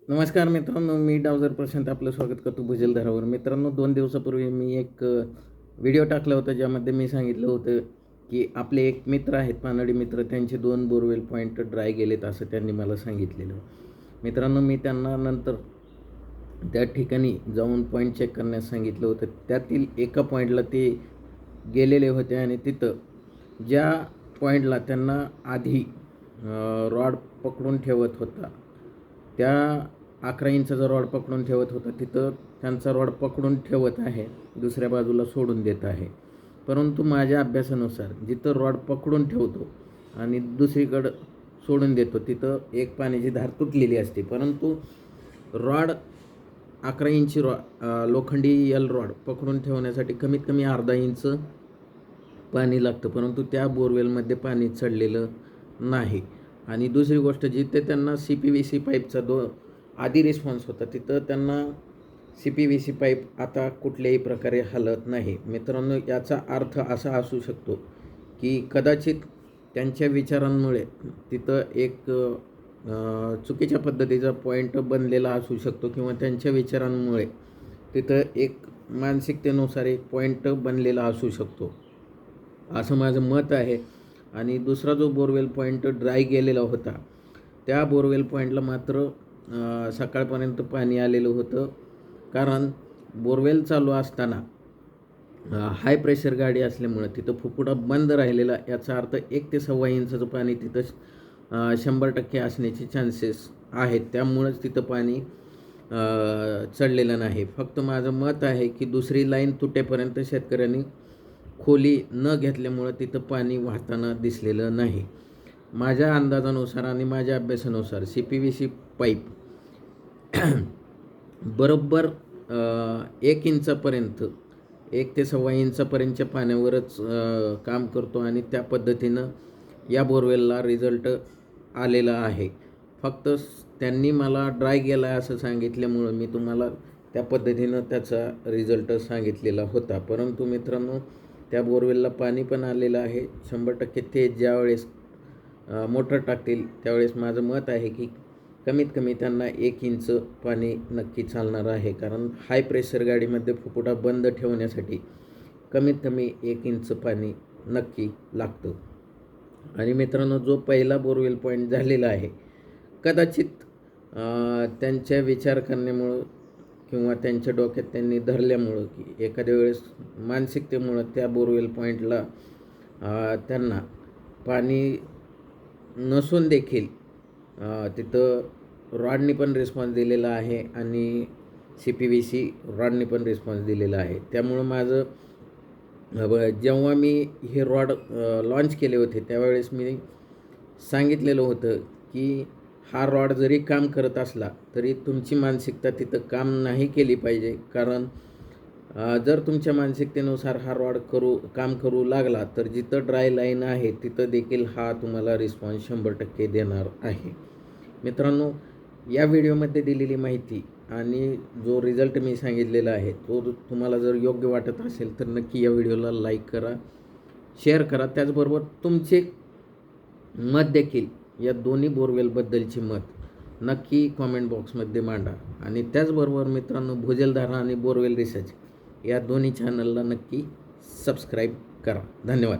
नमस्कार मित्रांनो, मी डावजर प्रशांत आपलं स्वागत करतो भुजलधारावर. मित्रांनो, 2 दिवसापूर्वी मी एक व्हिडिओ टाकला होता, ज्यामध्ये मी सांगितलं होतं की आपले एक मित्र आहेत, पानडी मित्र, त्यांचे 2 बोरवेल पॉईंट ड्राय गेलेत असं त्यांनी मला सांगितलेलं. मित्रांनो, मी त्यांना नंतर त्या ठिकाणी जाऊन पॉईंट चेक करण्यास सांगितलं होतं. त्यातील एका पॉईंटला ते गेलेले होते आणि तिथं ज्या पॉईंटला त्यांना आधी रॉड पकडून ठेवत होता, त्या 11 इंचाचा रॉड पकडून ठेवत होता, तिथं त्यांचा रॉड पकडून ठेवत आहे, दुसऱ्या बाजूला सोडून देत आहे. परंतु माझ्या अभ्यासानुसार जिथं रॉड पकडून ठेवतो आणि दुसरीकडं सोडून देतो, तिथं एक पाण्याची धार तुटलेली असते. परंतु रॉड 11 इंची लोखंडी यल रॉड पकडून ठेवण्यासाठी कमीत कमी अर्धा इंच पाणी लागतं, परंतु त्या बोरवेलमध्ये पाणी चढलेलं नाही. आणि दुसरी गोष्ट, जिथे त्यांना CPVC पाईपचा आधी रिस्पॉन्स होता, तिथं त्यांना CPVC पाईप आता कुठल्याही प्रकारे हलत नाही. मित्रांनो, याचा अर्थ असा असू शकतो की कदाचित त्यांच्या विचारांमुळे तिथं एक चुकीच्या पद्धतीचा पॉईंट बनलेला असू शकतो, किंवा त्यांच्या विचारांमुळे तिथं एक मानसिकतेनुसार एक पॉईंट बनलेला असू शकतो, असं माझं मत आहे. आणि दुसरा जो बोरवेल पॉईंट ड्राय गेलेला होता, त्या बोरवेल पॉईंटला मात्र सकाळपर्यंत पाणी आलेलं होतं. कारण बोरवेल चालू असताना हाय प्रेशर गाडी असल्यामुळं तिथं फुफुटा बंद राहिलेला, याचा अर्थ 1 ते 1.25 इंचाचं पाणी तिथं 100% असण्याचे चान्सेस आहेत. त्यामुळंच तिथं पाणी चढलेलं नाही. फक्त माझं मत आहे की दुसरी लाईन तुटेपर्यंत शेतकऱ्यांनी खोली न घेतल्यामुळं तिथं पाणी वाहताना दिसलेलं नाही. माझ्या अंदाजानुसार आणि माझ्या अभ्यासानुसार CPVC पाईप बरोबर 1 इंचापर्यंत 1 ते 1.25 इंचापर्यंतच्या पाण्यावरच काम करतो, आणि त्या पद्धतीनं या बोरवेलला रिझल्ट आलेला आहे. फक्त त्यांनी मला ड्राय गेला आहे असं सांगितल्यामुळं मी तुम्हाला त्या पद्धतीनं त्याचा रिझल्ट सांगितलेला होता. परंतु मित्रांनो, त्या बोरवेलला पाणी पण आलेलं आहे 100%. ते ज्यावेळेस मोटर टाकतील त्यावेळेस माझं मत आहे की कमीत कमी त्यांना 1 इंच पाणी नक्की चालणार आहे. कारण हाय प्रेशर गाडीमध्ये फुफुटा बंद ठेवण्यासाठी कमीत कमी 1 इंच पाणी नक्की लागतं. आणि मित्रांनो, जो पहिला बोरवेल पॉईंट झालेला आहे, कदाचित त्यांच्या विचार करण्यामुळं किंवा त्यांच्या डोक्यात त्यांनी धरल्यामुळं की एखाद्या वेळेस मानसिकतेमुळं त्या बोरवेल पॉईंटला त्यांना पाणी नसून देखील तिथं रॉडनी पण रिस्पॉन्स दिलेला आहे आणि CPVC रॉडनी पण रिस्पॉन्स दिलेला आहे. त्यामुळं माझं जेव्हा मी हे रॉड लॉन्च केले होते, त्यावेळेस मी सांगितलेलं होतं की हा रॉड जरी काम करत असला तरी तुमची मानसिकता तिथं काम नाही केली पाहिजे. कारण जर तुमच्या मानसिकतेनुसार हा रॉड काम करू लागला तर जिथं ड्राय लाईन आहे तिथं देखील हा तुम्हाला रिस्पॉन्स 100% देणार आहे. मित्रांनो, या व्हिडिओमध्ये दिलेली माहिती आणि जो रिझल्ट मी सांगितलेला आहे, तो तुम्हाला जर योग्य वाटत असेल तर नक्की या व्हिडिओला लाईक करा, शेअर करा. त्याचबरोबर तुमचे मत देखील, या दोन्ही बोरवेलबद्दलचे मत नक्की कॉमेंट बॉक्समध्ये मांडा. आणि त्याचबरोबर मित्रांनो, भुजलधारा आणि बोरवेल रिसर्च या दोन्ही चॅनलला नक्की सबस्क्राईब करा. धन्यवाद.